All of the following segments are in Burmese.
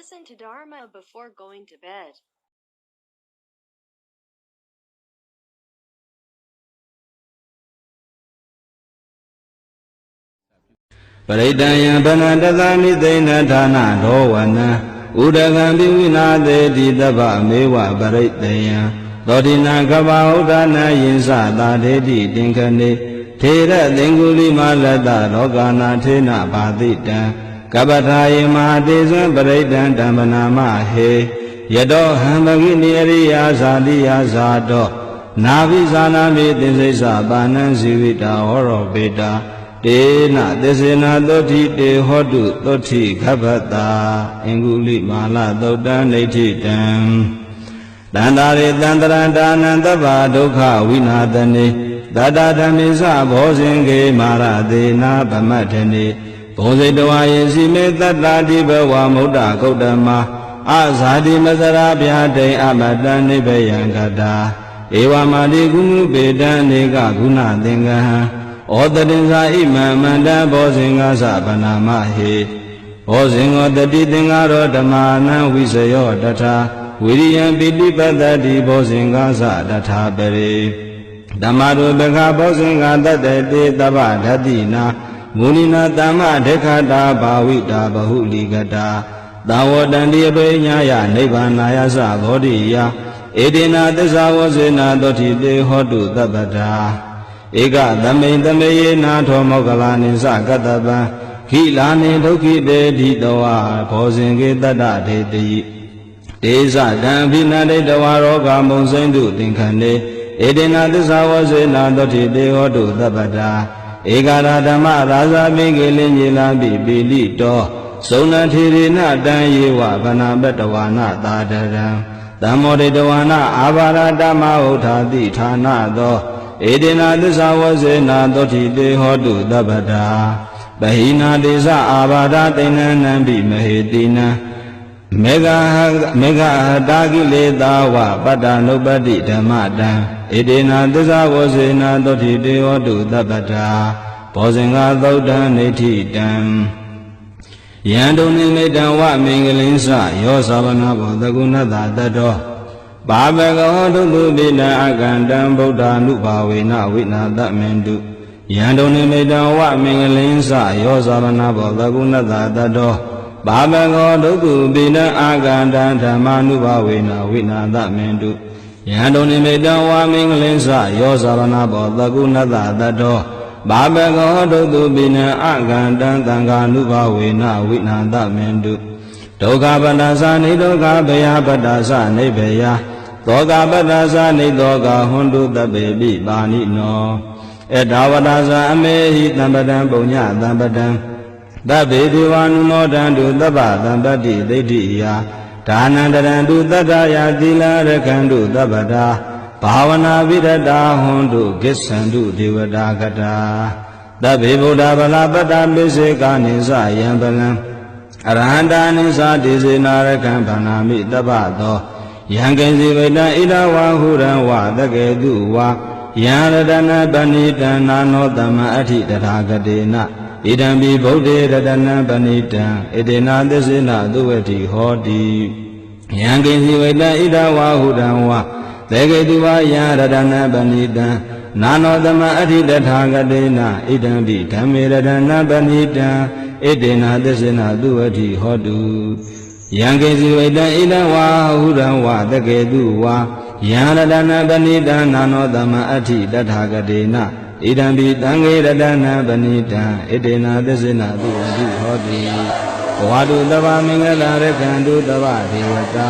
Listen to Dharma before going to bed. Paridaya Banadadani Dena Dana Dowana Udagan Divina De Didaba Mewa Paridaya Dodina Gabaudana Yinsa Dadi Dinkane Tera Dinguli Malada Rogana Tena Badita Kabatayi Mahadesa Paridan Damanama He Yado Hambagini Ariya Zadiya Zado Navi Zana Vidisesa Banan Sivita Oro Beta Dena Desena Doti De Hodu Doti Kabata Inguli Mala Doda Neti Dam Dandari Dandarandana Dukha Vinadani Dada Damisa Bosenge Maradena Bamatani Bose Dwaye Sime Dada Dibawa Muda Kodama Azadi Mazarabia De Amadani Bayangada Ewa Madi Gunu Bedani Gaguna Dengaha Odadinsa Imamanda Bosinga Sabanama He Bosingo Dadi Dingaro Damana Visayo Data Viriyan Pidipatati Bosinga Sadata Bere Damaru Beka Bosinga Dati Taba Dhatina Munina Dama Dekata Bhavita Bahuligata Dawadandi Benyaya Nibanaya Sabodiya Edina Desavosena Doti De Hodu Tabata Ega Dame Dame Nato Mogalani Sakataba Kilani Doki De Ditoa Bosinge Dada De Desa Dambina De Dawaroga Monsendu Dinkane Edina Desavosena Doti De Hodu Tabata Egara Dama Raza Mingilin Yilambi Bilito Sona Tirina Dan Yewa Bana Betawana Tadaram Damode Dawana Abara Dama Utadi Tana Do Edina Desavosena Doti De Hodu Tabata Bahina Desa Abada Tena Nambi Mahedina Mega Dagile Dawa Bada Nobody Damadan Edina Desavosena Doti De Hodu Tabata Bosinga Doda Neti Dam Yandoni Medan Wa Mingalinsa Yosavana Bodaguna Dado Babaga Hodu Bina Agandam Boda Nubawina Witna Damendu Yandoni Medan Wa Mingalinsa Yosavana Bodaguna Dado Babaga Hodu Bina Agandam Tamanubawina Witna Damendu Yandoni Medan Wa Mingalinsa Yosavana Bodaguna Dado Babaga Hodu Bina Agandam Tanganubawina Witna Damendu Doga Badasa Nidoga Baya Badasa Nebeya Doga Badasa Nidoga Hundu the baby Bani no Edavadasa Amehi Tambadan Bonya Tambadan The baby one no dandu the Badambadi Didia Tanandandu Dadaya Dila Rekandu the Bada Pavana Vidada Hundu Gisandu Divadagata The Bibuda Balabada Bisika Nisa Yambalam Aranda Nisa Dizinara Kampanami Dabado Yangenzi Veda Ida Wahura Wa the Geduwa Yaradana Banita Nano Dama Ati Datagadena Idambi Bodhi Radana Banita Edina Desina Dueti Hodi Yangenzi Veda Ida Wahura Wa the Geduwa Yaradana Banita Nano Dama Ati Datagadena Idambi Tamiradana Banita Edina Desina Duati Hodu Yangenzi Veda Ida Wahura Wa the Geduwa Yaradana Banita Nano Dama Ati Datagadena Idambi Tangiradana Banita Edina Desina Duati Hodi Wadu Dava Mingala Rekandu Dava Devata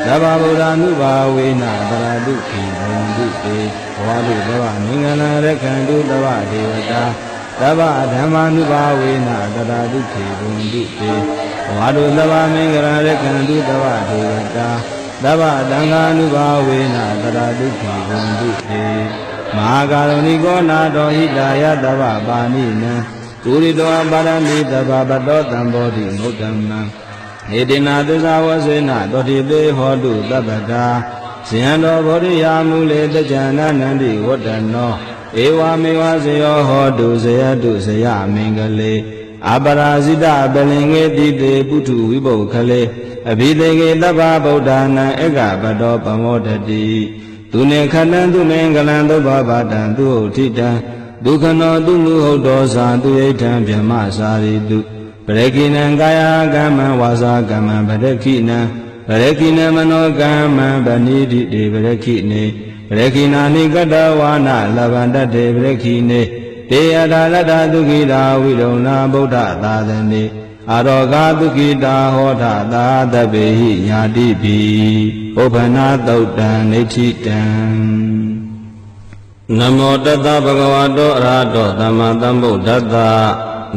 Dava Buddha Nuba Vina Baraduki Bunduke Wadu Dava Mingala Rekandu Dava Devata Dava Dhamma Nuba Vina Baraduki Bunduke Wadu Dava Mingala Rekandu Dava Devata Dava Danga Nuba Vina Baraduki Bunduke Mahakaroni Gona Dohidaya Dava Banina Turidoa Barani Dava Bado Tambodi Mudamna Edina Desavosena Doti De Hodu Dabada Siando Bodhiya Mule Dejana Nandi Wadano Ewa Mewa Seyo Hodu Seyadu Seya Mingale Abarazida Belinge Dide Putu Vibo Kale အဘိသေကေတဗ္ဗဗုဒ္ဓနာဧကပတောပမောတတိသူနေခန္တံသူနေကလံသုဘဘာတံသူဟုတ်ထိတံဒုက္ခနောသူလူဟုတ်တော်စာသူဣဋ္ဌံဗြဟ္မစာရိတုပရကိနံကာယကမ္မဝါစာကမ္မပရကိနံပရကိနမနောကမ္မဗနိတိတေပရကိနေပရကိနာနိကတဝါနလဗန္တတေပရကိနေတေယထာလတ္ထဒုက္ခိတာဝိရုဏဗုဒ္ဓသာသနေအာရောဂဒုက္ခိတာဟောထသာတပေဟိညာတိပိပုပ္ပနာသုတ်တံနိဋ္ဌိတံနမောတတ္တဗဂဝတောအရဟတောသမ္မာသမ္ဗုဒ္ဓတ္တ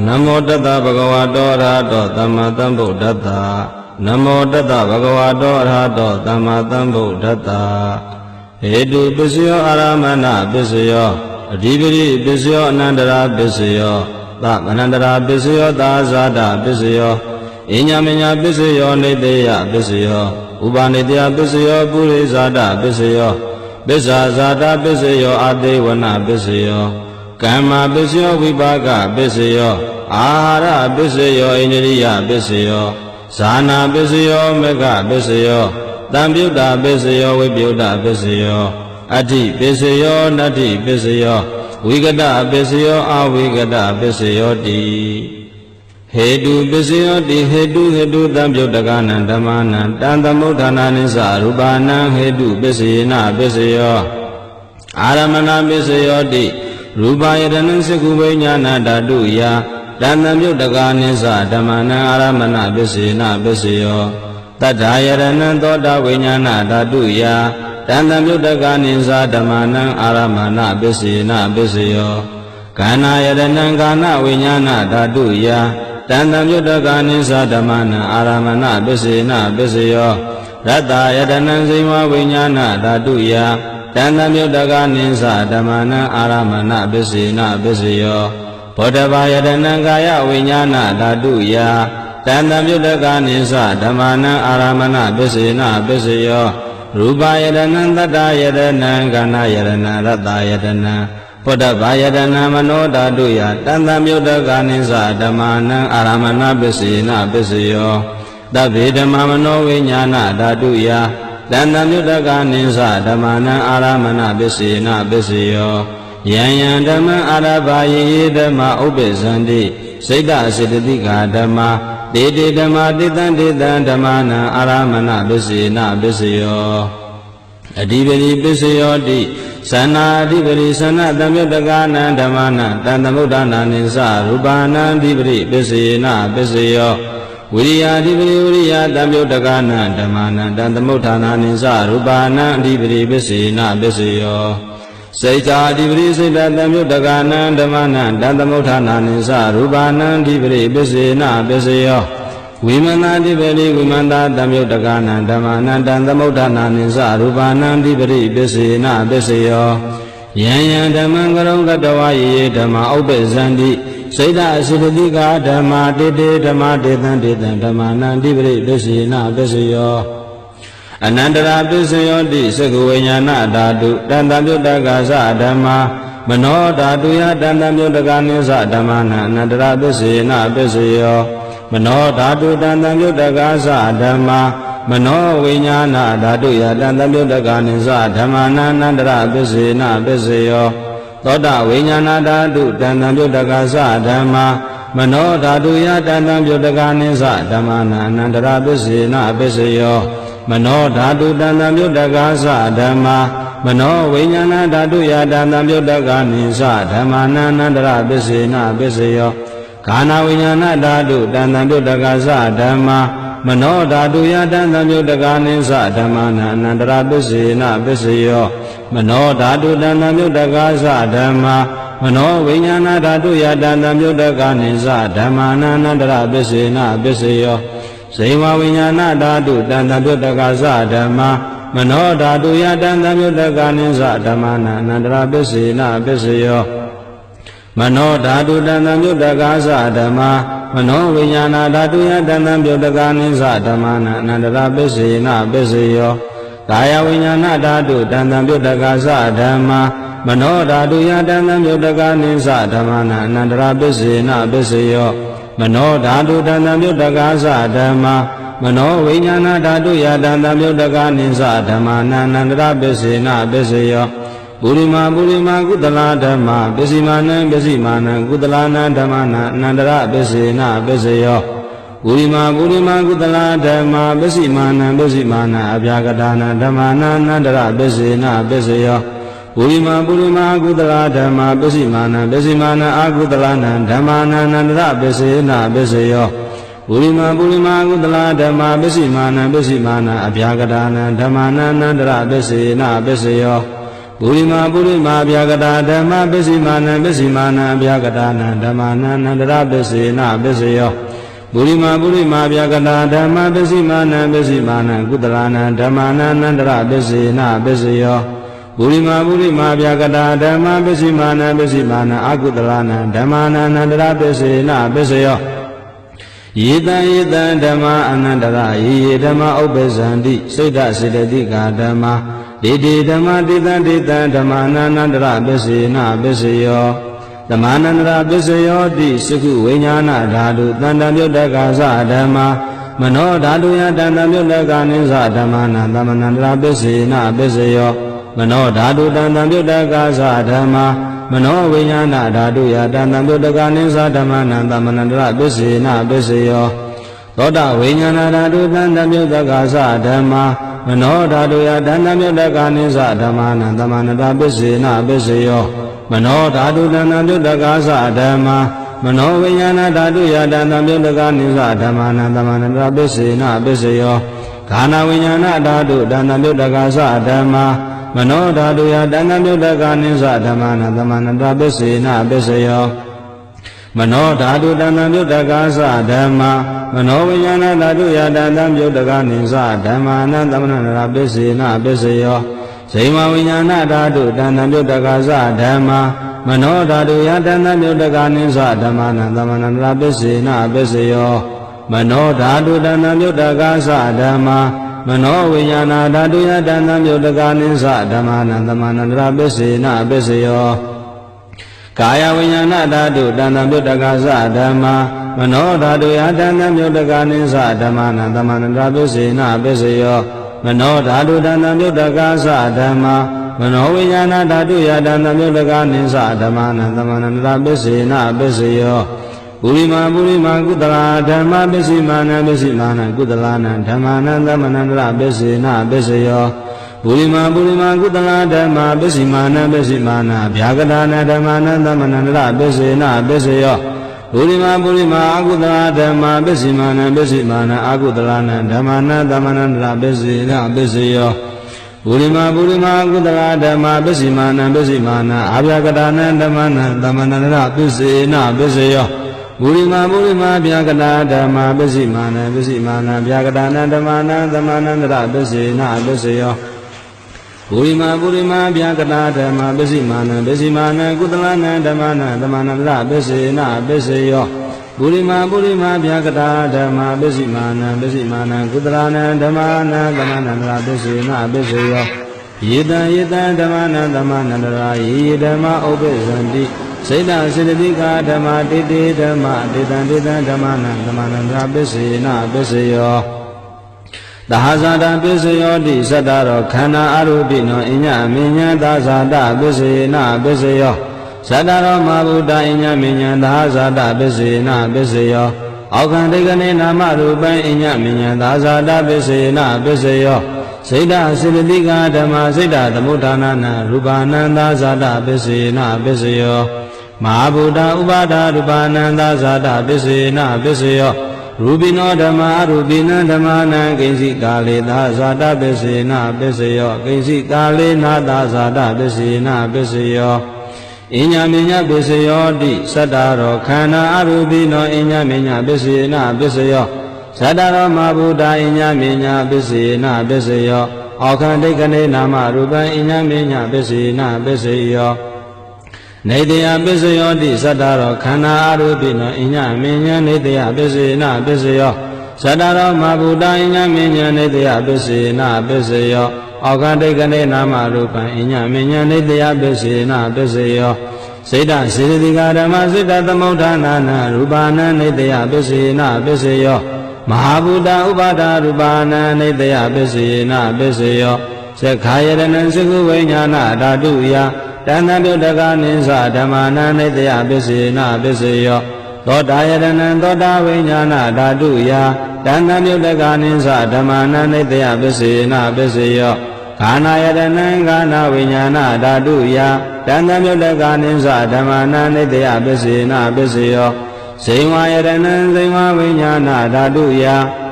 နမောတတ္တဗဂဝတောအရဟတောသမ္မာသမ္ဗုဒ္ဓတ္တနမောတတ္တဗဂဝတောအရဟတောသမ္မာသမ္ဗုဒ္ဓတ္တဟေတုပစ္စယောအာရမဏပစ္စယောအဓိပတိပစ္စယောအနန္တရာပစ္စယောသမနန္တရာပစ္စယောသာဇာတပစ္စယောအညမညာပစ္စယောနေတေယပစ္စယောဥပါနေတယပစ္စယောပုရိဇာတပစ္စယောပစ္စာဇာတပစ္စယောအတေဝနပစ္စယောကမ္မပစ္စယောဝိပါကပစ္စယောအာဟာရပစ္စယောဣန္ဒြိယပစ္စယောဇာနာပစ္စယောမေဃပစ္စယောတံပြုတ္တပစ္စယောဝိပယုတ္တပစ္စယောအဋ္ဌိပစ္စယောနတ္ထိပစ္စယောဝိကတပစ္စယောအဝိကတပစ္စယောတိဟေတုပစ္စယောတိဟေတုတံပြုတ်တကနံဓမ္မနံတံသမုဋ္ဌာနာနိသရူပနံဟေတုပစ္စယေနပစ္စယောအာရမဏပစ္စယောတိရူပယတနံစကုဝိညာဏဓာတုယတံသမပြုတ်တကနိသဓမ္မနံအာရမဏပစ္စယေနပစ္စယောတတ္ထာယတနံသောတာဝိညာဏဓာတုယတံသမပြုတ်တကနိသဓမ္မနံအာရမဏပစ္စယေနပစ္စယောခန္ဓာယတနံကာဏဝိညာဏဓာတုယတံသမပြုတ်တကနိသဓမ္မနံအာရမဏပစ္စယေနပစ္စယောရတ္တယတနံဇိဝဝိညာဏဓာတုယတံသမပြုတ်တကနိသဓမ္မနံအာရမဏပစ္စယေနပစ္စယောဘောဓဘာယတနံကာယဝိညာဏဓာတုယတံသမပြုတ်တကနိသဓမ္မနံအာရမဏပစ္စယေနပစ္စယောရူပယတနံတတ္တယတနံခန္ဓာယတနံရတ္တယတနံဘုဒ္ဓဘာယတနံမနောဓာတုယတံသမယုတ္တကနိသဓမ္မနံအာရမဏပစ္စယေနပစ္စယောတဗ္ဗေဓမ္မမနောဝိညာဏဓာတုယတံသမယုတ္တကနိသဓမ္မနံအာရမဏပစ္စယေနပစ္စယောယံယံဓမ္မအာရဘာယေဓမ္မဥပ္ပဇန္တိစိတ်တစေတသိကာဓမ္မတေတေဓမ္မတေတံဓမ္မနံအာရမဏပစ္စယေနပစ္စယောအဓိပတိပစ္စယောတိသနာအဓိပတိသနာတံမြုတ္တကနံဓမ္မနံတံသမုဋ္ဌာနာနိသရူပနံအဓိပတိပစ္စယေနပစ္စယောဝိရိယအဓိပတိဝိရိယတံမြုတ္တကနံဓမ္မနံတံသမုဋ္ဌာနာနိသရူပနံအဓိပတိပစ္စယေနပစ္စယောစိတ်သာအဓိပတိစိတ်တံမြုတ္တကနံဓမ္မနံတံသမုဋ္ဌာနာနိသရူပနံအဓိပတိပစ္စယေနပစ္စယောဝိမန္တာတိပတိဝိမန္တာတံမြုတ္တကနံဓမ္မနံတံသမုဋ္ဌာနာနိသရူပနံတိပတိပစ္စယေနပစ္စယောယံယံဓမ္မံကရုံကတဝါယေဓမ္မဥပ္ပဇန္တိစိတ်တအစိတတိကာဓမ္မတေတေဓမ္မတေတံဓမ္မနံတိပတိပစ္စယေနပစ္စယောအနန္တရာပစ္စယောတိသက္ကဝိညာဏဓာတုတံသမယုတ္တကသဓမ္မာမနောဓာတုယတံသမယုတ္တကနိသဓမ္မနံအနန္တရာပစ္စယေနပစ္စယောမနောဓာတုတံသမယုတ္တကသဓမ္မာမနောဝိညာဏဓာတုယတံသမယုတ္တကနိသဓမ္မနံအနန္တရာပစ္စယေနပစ္စယောသောတဝိညာဏဓာတုတံသမယုတ္တကသဓမ္မာမနောဓာတုယတံသမယုတ္တကနိသဓမ္မနံအနန္တရာပစ္စယေနပစ္စယောမနောဓာတုတံသမယုတ္တကသဓမ္မာမနောဝိညာဏဓာတုယတံသမယုတ္တကနိသဓမ္မနံအနန္တရာပစ္စယေနပစ္စယောခန္ဓာဝိညာဏဓာတုတံသမယုတ္တကသဓမ္မာမနောဓာတုယတံသမယုတ္တကနိသဓမ္မနံအနန္တရာပစ္စယေနပစ္စယောမနောဓာတုတံသမယုတ္တကသဓမ္မာမနောဝိညာဏဓာတုယတံသမယုတ္တကနိသဓမ္မနံအနန္တရာပစ္စယေနပစ္စယောဇိဝဝိညာဏဓာတုတံသမယုတ္တကသဓမ္မာမနောဓာတုယတံသမယုတ္တကနိသဓမ္မနံအနန္တရာပစ္စယေနပစ္စယောမနောဓာတုတံသမယုတ္တကသဓမ္မာမနောဝိညာဏဓာတုယတံသမယုတ္တကနိသဓမ္မနံအနန္တရာပစ္စယေနပစ္စယောကာယဝိညာဏဓာတုတံသမယုတ္တကသဓမ္မာမနောဓာတုယတံသမယုတ္တကနိသဓမ္မနံအနန္တရာပစ္စယေနပစ္စယောမနောဓာတုတံသမယုတ္တကသဓမ္မာ မနောဝိညာဏဓာတုယတန္တမြုတ်တကနိစ္စဓမ္မာနန္တရပစ္စေနပစ္စယောပုရိမာကုတလာဓမ္မာပစ္စည်းမာနံကုတလာနံဓမ္မာနအနန္တရပစ္စေနပစ္စယောပုရိမာကုတလာဓမ္မာပစ္စည်းမာနံအဗျာကတာနံဓမ္မာနအနန္တရပစ္စေနပစ္စယောပုရိမာကုတလာဓမ္မာပစ္စည်းမာနံအာကုတလာနံဓမ္မာနအနန္တရပစ္စေနပစ္စယောပုရိမာကုတလာဓမ္မာပစ္စည်းမာနံအဗျာကတာနံဓမ္မာနအနန္တရပစ္စေနပစ္စယောပုရိမာဗျာကတာဓမ္မာပစ္စည်းမာနံအဗျာကတာနံဓမ္မာနအနန္တရပစ္စေနပစ္စယောပုရိမာဗျာကတာဓမ္မာပစ္စည်းမာနံကုတလာနံဓမ္မာနအနန္တရပစ္စေနပစ္စယောပုရိမာဗျာကတာဓမ္မာပစ္စည်းမာနံအာကုတလာနံဓမ္မာနအနန္တရပစ္စေနပစ္စယောယေတံဓမ္မာအနန္တရယေဓမ္မာဥပ္ပဇန္တိစိတ်တစေတသိကာဓမ္မာဒေတိဓမ္မာတေတံဓမ္မာနန္တရပစ္စေနပစ္စယောဓမ္မာနန္တရပစ္စယောတိစကုဝိညာဏဓာတုတန္တမြုတ်တကသဓမ္မာမနောဓာတုယတန္တမြုတ်တကနိသဓမ္မာနန္တမနန္တရပစ္စေနပစ္စယောမနောဓာတုတန္တမြုတ်တကသဓမ္မာမနောဝိညာဏဓာတုယတန္တမြုတ်တကနိသဓမ္မာနန္တမနန္တရပစ္စေနပစ္စယောသောတဝိညာဏဓာတုတန္တမြုတ်တကသဓမ္မာမနောဓာတုယတန္တမြုတ်တကနိသဓမ္မာနန္တမနန္တရပစ္စေနပစ္စယောမနောဓာတုတန္တမြုတ်တကသဓမ္မာမနောဝိညာဏဓာတုယတန္တမြုတ်တကနိသဓမ္မာနန္တမနန္တရပစ္စေနပစ္စယောခန္ဓာဝိညာဏဓာတုတန္တမြုတ်တကသဓမ္မာမနောဓာတုယတန္တမြုတ်တကနိသဓမ္မာနန္တမနန္တရပစ္စေနပစ္စယောမနောဓာတုတန္တမြုတ်တကသဓမ္မာမနောဝိညာဏဓာတုယတန္တမြုတ်တကနိသဓမ္မာနန္တမနန္တရပစ္စေနပစ္စယောဇိမဝိညာဏဓာတုတန္တမြုတ်တကသဓမ္မာမနောဓာတုယတန္တမြုတ်တကနိသဓမ္မာနန္တမနန္တရပစ္စေနပစ္စယောမနောဓာတုတန္တမြုတ်တကသဓမ္မာမနောဝိညာဏဓာတုယတန္တမြုတ်တကနိသဓမ္မာနန္တမနန္တရပစ္စေနပစ္စယောကာယဝိညာဏဓာတုတန္တမြုတ်တကသဓမ္မာမနောဓာတုယတန္တမြုတ်တကနိသဓမ္မာနန္တမနန္တရပစ္စေနပစ္စယောမနောဓာတုတန္တမြုတ်တကသဓမ္မာမနောဝိညာဏဓာတုယတန္တမြုတ်တကနိသဓမ္မာနန္တမနန္တရပစ္စေနပစ္စယောပုရိမာကုတလာဓမ္မာပစ္စည်းမာနံကုတလာနံဓမ္မာနန္တမနန္တရပစ္စေနပစ္စယောပုရိမာကုတလာဓမ္မာပစ္စည်းမာနံဗျာကတာနံဓမ္မာနန္တမနန္တရပစ္စေနပစ္စယောပုရိမာအကုတလာဓမ္မာပစ္စည်းမာနံအာကုတလာနံဓမ္မာနန္တမနန္တရပစ္စေနပစ္စယောပုရိမာကုတလာဓမ္မာပစ္စည်းမာနံအာဗျာကတာနံဓမ္မာနန္တမနန္တရပစ္စေနပစ္စယောပုရိမာဗျာကတာဓမ္မာပစ္စည်းမာနံဗျာကတာနံဓမ္မာနန္တမနန္တရပစ္စေနပစ္စယောပုရိမာဗျာကတာဓမ္မာပစ္စည်းမာနံကုတလာနံဓမ္မာနန္တမနန္တရပစ္စေနပစ္စယောပုရိမာဗျာကတာဓမ္မာပစ္စည်းမာနံကုတလာနံဓမ္မာနန္တမနန္တရပစ္စေနပစ္စယောယေတံဓမ္မာနန္တမနန္တရာယေဓမ္မာဥပ္ပဇန္တိစိတ်တစေတသိကာဓမ္မာတေတေဓမ္မာတေတံဓမ္မာနန္တမနန္တရပစ္စေနပစ္စယောသဟဇာတပစ္စယောတိသတ္တရောခန္ဓာအရူပိနောအညမဉ္ဇံသာဇာတပစ္စေနပစ္စယောသတ္တရောမဘုဒ္ဓအညမဉ္ဇံသာဇာတပစ္စေနပစ္စယောအောက္ခန္တိကနေနာမရူပံအညမဉ္ဇံသာဇာတပစ္စေနပစ္စယောစိတ်တစေတသိကာဓမ္မာစိတ်တသမုဋ္ဌာနနာရူပနန္သာဇာတပစ္စေနပစ္စယောမဟာဗုဒ္ဓဥပါဒရူပနန္သာဇာတပစ္စေနပစ္စယောရူပိနောဓမ္မာအရူပိနံဓမ္မာနံကိဉ္စိကာလေသာဇာတပစ္စေနပစ္စယောကိဉ္စိကာလေနာသာဇာတပစ္စေနပစ္စယောအညမညပစ္စယောတိသတ္တရောခန္ဓာအရူပိနောအညမညပစ္စေနပစ္စယောသတ္တရောမဘုဒ္ဓအညမညပစ္စေနပစ္စယောအောက္ခန္တိကနေနာမရူပံအညမညပစ္စေနပစ္စယောနေတယပစ္စယောတိသတ္တရောခန္ဓာအရူပိနောအညမညနေတယပစ္စေနပစ္စယောသတ္တရောမဘုဒ္ဓအညမညနေတယပစ္စေနပစ္စယောအောက္ခန္တိကနေနာမရူပံအညမညနေတယပစ္စေနပစ္စယောစိတ်တစေတသိကာဓမ္မစိတ်တသမုဋ္ဌာနာနာရူပနံနေတယပစ္စေနပစ္စယော မဟာဗုဒ္ဓဥပါဒရူပနာနိတယပစ္စယေနပစ္စယောသက္ခာယတနံသကုဝိညာဏဓာတုယတဏ္ဍပြုတ်တကနိသဓမ္မာနံနိတယပစ္စယေနပစ္စယောသောတာယတနံသောတာဝိညာဏဓာတုယတဏ္ဍပြုတ်တကနိသဓမ္မာနံနိတယပစ္စယေနပစ္စယောခာနာယတနံခာနာဝိညာဏဓာတုယတဏ္ဍပြုတ်တကနိသဓမ္မာနံနိတယပစ္စယေနပစ္စယောဇိဝယတနံဇိဝဝိညာဏဓာတုယ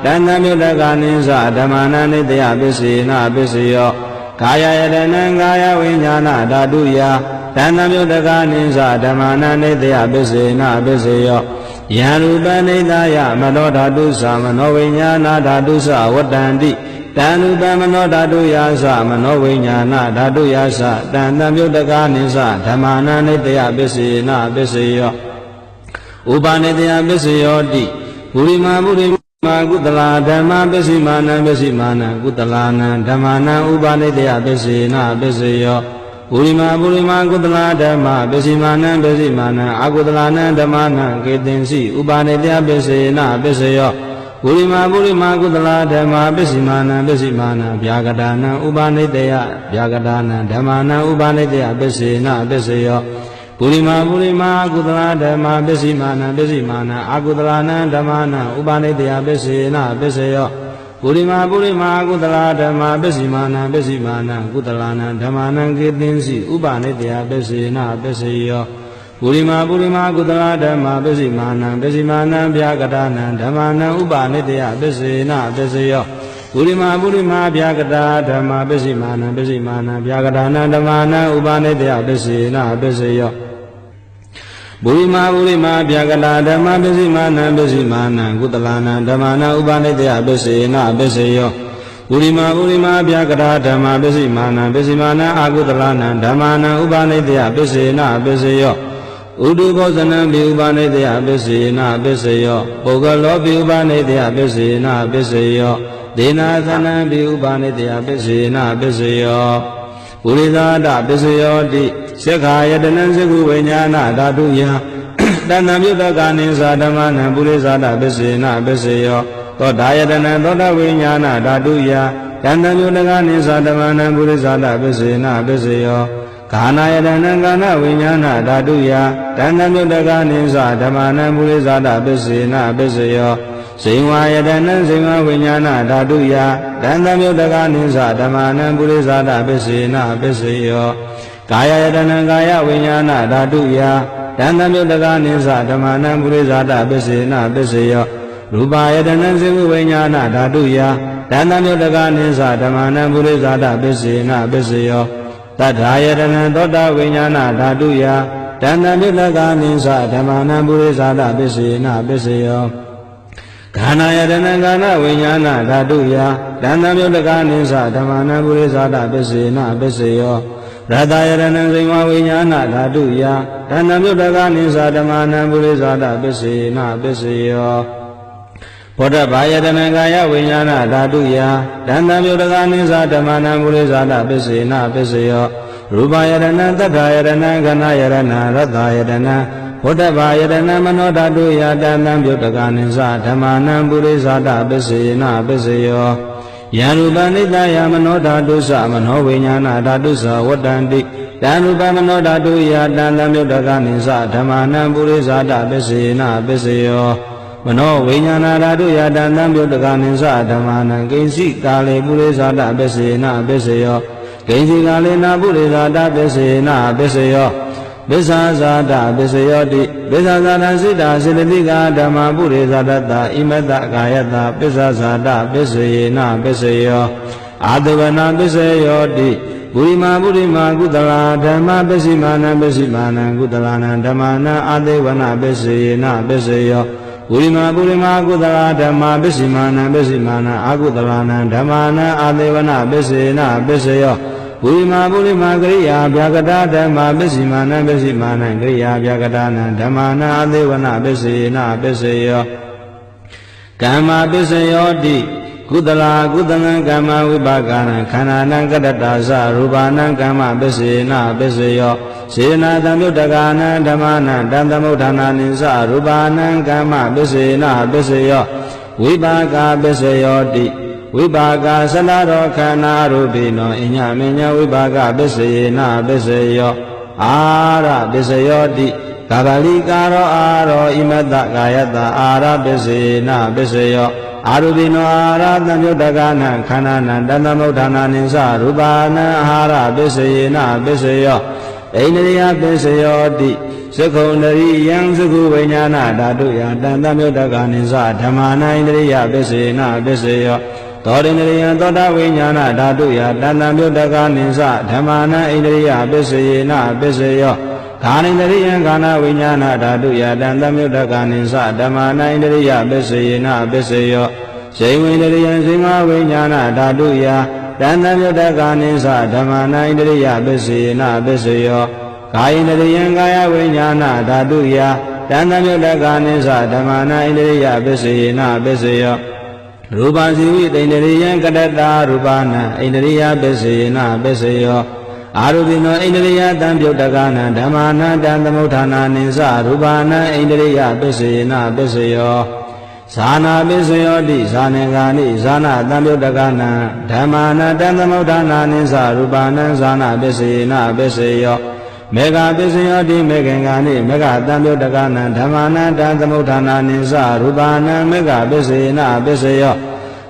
တဏ္ဍပြုတ်တကနိသဓမ္မာနံနိတယပစ္စယေနပစ္စယောကာယယတနံကာယဝိညာဏဓာတုယတဏ္ဍပြုတ်တကနိသဓမ္မာနံနိတယပစ္စယေနပစ္စယောယံရူပနိတယမနောဓာတုသမနောဝိညာဏဓာတုသဝတ္တန္တိတံရူပမနောဓာတုယာသမနောဝိညာဏဓာတုယာသတဏ္ဍပြုတ်တကနိသဓမ္မာနံနိတယပစ္စယေနပစ္စယောဥပနိတယပစ္စယောတိပုရိမာပုရိမာကုတလာဓမ္မပစ္စည်းမာနံပစ္စည်းမာနံကုတလာနံဓမ္မာနံဥပနိတယပစ္စယေနပစ္စယောပုရိမာပုရိမာကုတလာဓမ္မပစ္စည်းမာနံပစ္စည်းမာနံအကုတလာနံဓမ္မာနံကေတင်စီဥပနိတယပစ္စယေနပစ္စယောပုရိမာပုရိမာကုတလာဓမ္မပစ္စည်းမာနံပစ္စည်းမာနံဗျာကတာနံဥပနိတယဗျာကတာနံဓမ္မာနံဥပနိတယပစ္စယေနပစ္စယောပုရိမာပုရိမာကုသလာဓမ္မပစ္စည်းမာနံပစ္စည်းမာနံအကုသလာနံဓမ္မာနံဥပနိတယပစ္စယေနပစ္စယောပုရိမာပုရိမာကုသလာဓမ္မပစ္စည်းမာနံပစ္စည်းမာနံကုသလာနံဓမ္မာနံကေသင်္စီဥပနိတယပစ္စယေနပစ္စယောပုရိမာပုရိမာကုသလာဓမ္မပစ္စည်းမာနံပစ္စည်းမာနံဗျာကတာနံဓမ္မာနံဥပနိတယပစ္စယေနပစ္စယောပုရိမာပုရိမာဗျာကတာဓမ္မပစ္စည်းမာနံပစ္စည်းမာနံဗျာကတာနံဓမ္မာနံဥပနိတယပစ္စယေနပစ္စယောပုရိမာပုရိမာဗျာကတာဓမ္မပစ္စည်းမာနံပစ္စည်းမာနံကုတလာနံဓမ္မာနံဥပနိတယပစ္စယေနပစ္စယောပုရိမာပုရိမာဗျာကတာဓမ္မပစ္စည်းမာနံပစ္စည်းမာနံအကုတလာနံဓမ္မာနံဥပနိတယပစ္စယေနပစ္စယောဥဒုဘောဇနံပိဥပနိတယပစ္စယေနပစ္စယောပုဂ္ဂလောပိဥပနိတယပစ္စယေနပစ္စယောဒေနာသနံပိဥပနိတယပစ္စယေနပစ္စယောပုရိသဒပစ္စယောတိသက္ခာယတနံသကုဝိညာဏဓာတုယတဏ္ဍပြုတ်တကနိသဓမ္မနံပုရိသဒပစ္စယေနပစ္စယောသောတာယတနံသောတဝိညာဏဓာတုယတဏ္ဍပြုတ်တကနိသဓမ္မနံပုရိသဒပစ္စယေနပစ္စယောကာနာယတနံကာနဝိညာဏဓာတုယတဏ္ဍပြုတ်တကနိသဓမ္မနံပုရိသဒပစ္စယေနပစ္စယောဇိဝယတနံဇိဝဝိညာဏဓာတုယတဏ္ဍပြုတ်တကနိသဓမ္မနံပုရိသဒပစ္စယေနပစ္စယောကာယယတနံကာယဝိညာဏဓာတုယတဏ္ဍပြုတ်တကနိသဓမ္မာနံပုရိသဒပစ္စယေနပစ္စယောရူပယတနံစေဝိညာဏဓာတုယတဏ္ဍပြုတ်တကနိသဓမ္မာနံပုရိသဒပစ္စယေနပစ္စယောတတ္ထာယတနံသောတာဝိညာဏဓာတုယတဏ္ဍပြုတ်တကနိသဓမ္မာနံပုရိသဒပစ္စယေနပစ္စယောခန္ဓာယတနံခန္ဓာဝိညာဏဓာတုယတဏ္ဍပြုတ်တကနိသဓမ္မာနံပုရိသဒပစ္စယေနပစ္စယောရတယရဏံဇိဝဝိညာဏဓာတုယတဏ္ဍပြုတ်တကနိသဓမ္မာနံပုရိသဒပစ္စယေနပစ္စယောဘောဓဘာယတနံကာယဝိညာဏဓာတုယတဏ္ဍပြုတ်တကနိသဓမ္မာနံပုရိသဒပစ္စယေနပစ္စယောရူပယတနံသတ္ထာယတနံခန္ဓာယတနံရတယတနံဘောဓဘာယတနံမနောဓာတုယတဏ္ဍပြုတ်တကနိသဓမ္မာနံပုရိသဒပစ္စယေနပစ္စယောယံရူပနိတယမနောဓာတုသမနောဝိညာဏဓာတုသဝတ္တန္တိတံရူပမနောဓာတုယတံလမြုတ်တကနိသဓမ္မာနံပုရိသဒပစ္စယေနပစ္စယောမနောဝိညာဏဓာတုယတံလမြုတ်တကနိသဓမ္မာနံကိဉ္စီကာလေပုရိသဒပစ္စယေနပစ္စယောကိဉ္စီကာလေနာပုရိသဒပစ္စယေနပစ္စယောပစ္ဆာဇာတပစ္စယောတိပစ္ဆာဇာတစိတ္တစေတသိကဓမ္မပုရိသဒတ္တဣမတ္တကာယတပစ္ဆာဇာတပစ္စယေနပစ္စယောအာတဝနာပစ္စယောတိပုရိမာပုရိမာကုတလာဓမ္မပစ္စည်းမာနံပစ္စည်းမာနံကုတလာနံဓမ္မာနံအာတေဝနာပစ္စယေနပစ္စယောပုရိမာပုရိမာကုတလာဓမ္မပစ္စည်းမာနံပစ္စည်းမာနံအာကုတလာနံဓမ္မာနံအာတေဝနာပစ္စယေနပစ္စယောပုရိမာပုရိမာကရိယာဗျာကတာဓမ္မပစ္စည်းမာနံပစ္စည်းမာနံကရိယာဗျာကတာနံဓမ္မာနံအာတေဝနာပစ္စယေနပစ္စယောကမ္မပစ္စယောတိကုတလာကုတလံကမ္မဝိပါကနံခန္ဓာနံကတ္တတာသရူပနံကမ္မပစ္စယေနပစ္စယောစေနာတံမြုတ်တကနံဓမ္မနံတံသမုဋ္ဌာနာနိသရူပနံကမ္မပစ္စယေနပစ္စယောယ ဝိပါကပစ္စယောတိဝိပါကသလရောခန္ဓာရူပိနောအညမညဝိပါကပစ္စယေနပစ္စယောအာရပစ္စယောတိကာဗလိကာရောအာရောဣမတကာယတအာရပစ္စယေနပစ္စယောအာရူပိနောအာရသံယုတကနံခန္ဓာနံတတ္တမုဋ္ဌာနာနိသရူပါနံအာရပစ္စယေနပစ္စယောဣန္ဒရိယပစ္စယောတိသက္ခုံတရိယံသက္ခုဝိညာဏဓာတုယတန်တမြုတ္တကနိသဓမ္မာနဣန္ဒရိယပစ္စယေနပစ္စယောသောရိန္ဒရိယသောတာဝိညာဏဓာတုယတန်တမြုတ္တကနိသဓမ္မာနဣန္ဒရိယပစ္စယေနပစ္စယောခာနိန္ဒရိယခန္ဓာဝိညာဏဓာတုယတန်တမြုတ္တကနိသဓမ္မာနဣန္ဒရိယပစ္စယေနပစ္စယောဇိဝိန္ဒရိယဇိမဝိညာဏဓာတုယတန်တမြုတ္တကနိသဓမ္မာနဣန္ဒရိယပစ္စယေနပစ္စယောကာယိန္ဒရိယံကာယဝိညာဏဓာတုယတန်တမြုတ္တကနိသဓမ္မာနဣန္ဒရိယပစ္စယေနပစ္စယောရူပဇိဝိတ္တန္ဒရိယံကတတ္တာရူပနံဣန္ဒရိယပစ္စယေနပစ္စယောအာရူပိနောဣန္ဒရိယတံပြုတ်တကနံဓမ္မာနံတံသမုဋ္ဌာနာနိသရူပနံဣန္ဒရိယပစ္စယေနပစ္စယောဇာနာပစ္စယောတိဇာနေဂာနိဇာနာတံပြုတ်တကနံဓမ္မာနံတံသမုဋ္ဌာနာနိသရူပနံဇာနာပစ္စယေနပစ္စယောမေဃပစ္စယောတိမေခင်္ဂာနိမေဃတံပြုတ်တကနံဓမ္မာနံတံသမုဋ္ဌာနာနိသရူပနံမေဃပစ္စယေနပစ္စယော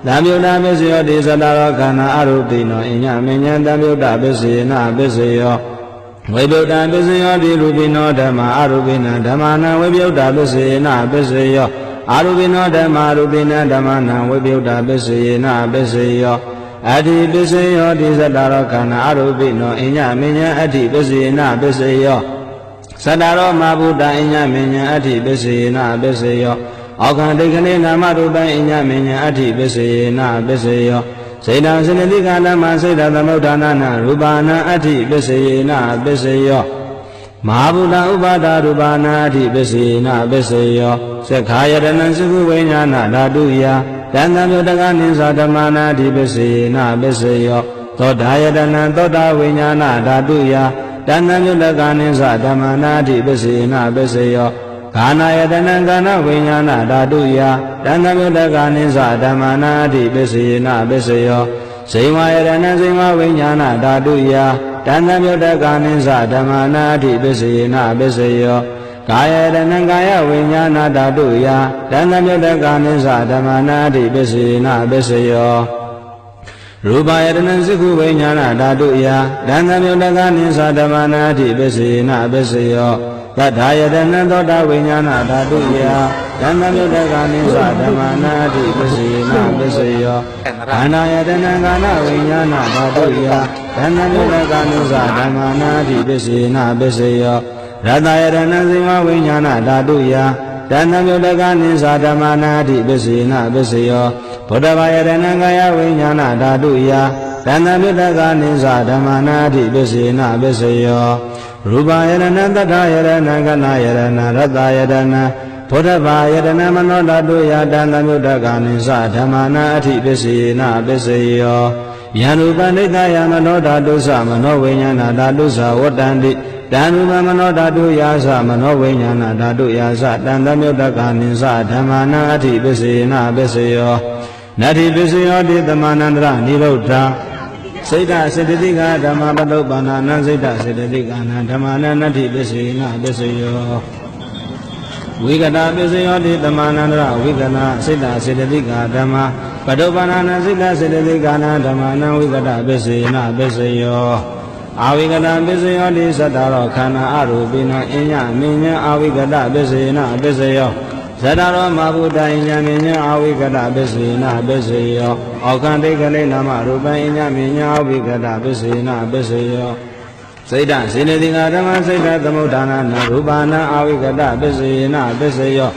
တံပြုတ်တာပစ္စယောတိသတ္တရောခန္ဓာအရူပိနောအညမညံတံပြုတ်တာပစ္စယေနပစ္စယောဝိပြုတ်တာပစ္စယောတိရူပိနောဓမ္မာအရူပိနံဓမ္မာနံဝိပြုတ်တာပစ္စယေနပစ္စယောအာရူပိနောဓမ္မာရူပိနံဓမ္မာနံဝိပြုတ်တာပစ္စယေနပစ္စယောအတ္တိပစ္စယောတိသတ္တရောခန္ဓာအရူပိနောအညမညံအတ္တိပစ္စယေနပစ္စယောသတ္တရောမဘုဒ္ဓအညမညံအတ္တိပစ္စယေနပစ္စယောအောက္ခဒိဋ္ဌိနာမရူပံအညမညံအတ္တိပစ္စယေနပစ္စယောစေတံစေနတိကဓမ္မစေတသမုဋ္ဌာနာနရူပနာအတ္တိပစ္စယေနပစ္စယောမဟာဗုဒ္ဓဥပါဒရူပနာအတ္တိပစ္စယေနပစ္စယောသက္ခာယတနံသကုဝိညာဏဓာတုယတန်တမြုတ္တကနိသဓမ္မာနာအတ္တိပစ္စယေနပစ္စယောသောတာယတနံသောတာဝိညာဏဓာတုယတန်တမြုတ္တကနိသဓမ္မာနာအတ္တိပစ္စယေနပစ္စယောခာနာယတနံကာနဝိညာဏဓာတုယတန်တမြုတ္တကနိသဓမ္မာနာအတ္တိပစ္စယေနပစ္စယောဇိဝယတနံဇိဝဝိညာဏဓာတုယတန်တမြုတ္တကနိသဓမ္မာနာအတ္တိပစ္စယေနပစ္စယောကာယတနံကာယဝိညာဏဓာတုယတန်တမြုတ္တကနိသဓမ္မာနာအတ္တိပစ္စယေနပစ္စယောရူပယတနံသက္ခုဝိညာဏဓာတုယတန်တမြုတ္တကနိသဓမ္မာနာအတ္တိပစ္စယေနပစ္စယောသတ္ထာယတနံသောတာဝိညာဏဓာတုယတန်တမြုတ္တကနိသဓမ္မာနာအတ္တိပစ္စယေနပစ္စယောခန္ဓာယတနံကာနဝိညာဏဓာတုယတန်တမြုတ္တကနိသဓမ္မာနာအတ္တိပစ္စယေနပစ္စယောရတယတနံဇိဝဝိညာဏဓာတုယတန်တမြုတ္တကနိသဓမ္မာနာအတ္တိပစ္စယေနပစ္စယောဘုဒ္ဓဘာယတနံကာယဝိညာဏဓာတုယတန်တမြုတ္တကနိသဓမ္မာနာအတ္တိပစ္စယေနပစ္စယောရူပယတနံတတ္ထာယတနံကနာယတနံရတယတနံဘုဒ္ဓဘာယတနံမနောဓာတုယတန်တမြုတ္တကနိသဓမ္မာနာအတ္တိပစ္စယေနပစ္စယောယံရူပနိတ္တယမနောဓာတုသမနောဝိညာဏဓာတုသဝတ္တန္တိတံရူပမနောဓာတုယာသမနောဝိညာဏဓာတုယာသတန်တမြုတ္တကနိသဓမ္မာနာအတ္တိပစ္စယေနပစ္စယောနတ္ထိပစ္စယောတိသမာနန္တရနိရုဒ္ဓစိတ်တစေတသိကဓမ္မပတုပ္ပန္နစိတ်တစေတသိကနာဓမ္မာနနတ္ထိပစ္စယေနပစ္စယောဝိကတပစ္စယောတိသမာနန္တရဝိကနာစိတ်တစေတသိကဓမ္မပတုပ္ပန္နစိတ်တစေတသိကနာဓမ္မာနဝိကတပစ္စယေနပစ္စယောအာဝိကတပစ္စယောတိသတ္တရောခန္ဓာအရူပိနောအညမညံအာဝိကတပစ္စယေနပစ္စယောဇတ္တရောမဘုဒ္ဓအညမညံအာဝိကတပစ္စယေနပစ္စယောအောက္ခဒိဋ္ဌိနာမရူပံအညမညံအာဝိကတပစ္စယေနပစ္စယောစိတ်တစေနတိကဓမ္မစိတ်တသမုဋ္ဌာနာရူပနာအာဝိကတပစ္စယေနပစ္စယော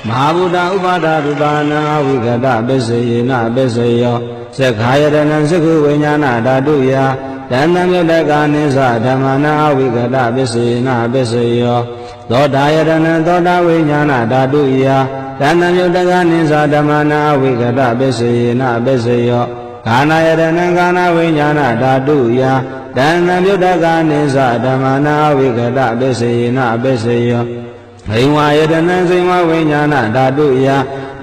မဟာဗုဒ္ဓဥပါဒရူပနာအာဝိကတပစ္စယေနပစ္စယောသက္ခာယတနံသက္ခုဝိညာဏဓာတုယတန်တမြုတ္တကနိသဓမ္မာနာအာဝိကတပစ္စယေနပစ္စယောသောတာယတနံသောတာဝိညာဏဓာတုယတန်တမြုတ္တကနိသဓမ္မာနာအာဝိကတပစ္စယေနပစ္စယောကာနာယတနံကာနဝိညာဏဓာတုယတန်တမြုတ္တကနိသဓမ္မာနာအာဝိကတပစ္စယေနပစ္စယောဟိဝါယတနံစိမဝိညာဏဓာတုယ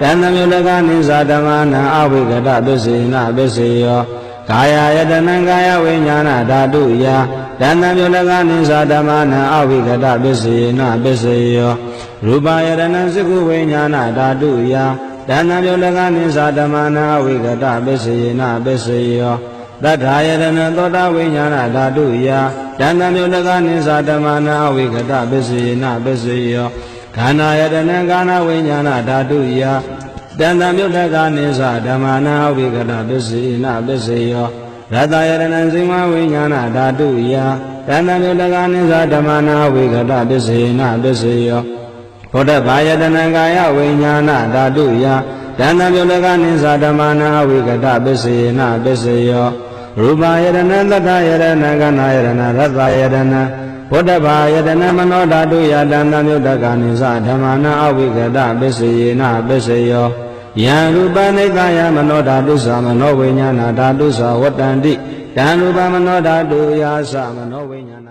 တ တဏ္ဍမြုတကနိသဓမ္မနာအဝိကတပစ္စေနပစ္စေယောကာယယတနံကာယဝိညာဏဓာတုယတဏ္ဍမြုတကနိသဓမ္မနာအဝိကတပစ္စေနပစ္စေယောရူပယတနံစကုဝိညာဏဓာတုယတဏ္ဍမြုတကနိသဓမ္မနာအဝိကတပစ္စေနပစ္စေယောတထာယတနံသောတာဝိညာဏဓာတုယတဏ္ဍမြုတကနိသဓမ္မနာအဝိကတပစ္စေနပစ္စေယောခန္ဓာယတနံကာဏဝိညာဏဓာတုယတဏ္ဍမြုတကနိသဓမ္မနာအဝိကတပစ္စေနပစ္စေယောရတယတနံဇိမဝိညာဏဓာတုယတဏ္ဍမြုတကနိသဓမ္မနာအဝိကတပစ္စေနပစ္စေယောဘုဒ္ဓဘာယတနံကာယဝိညာဏဓာတုယတဏ္ဍမြုတကနိသဓမ္မနာအဝိကတပစ္စေနပစ္စေယောရူပယတနံသတ္တယတနံကဏယတနံရတယတနံဘုဒ္ဓဘာယတနံမနောဓာတုယတဏ္ဍမြုတကနိသဓမ္မနာအဝိကတပစ္စေနပစ္စေယောယံရူပနိတယမနောဓာတုသမနောဝိညာဏဓာတုသဝတ္တန္တိတံရူပမနောဓာတုယာသမနောဝိညာဏ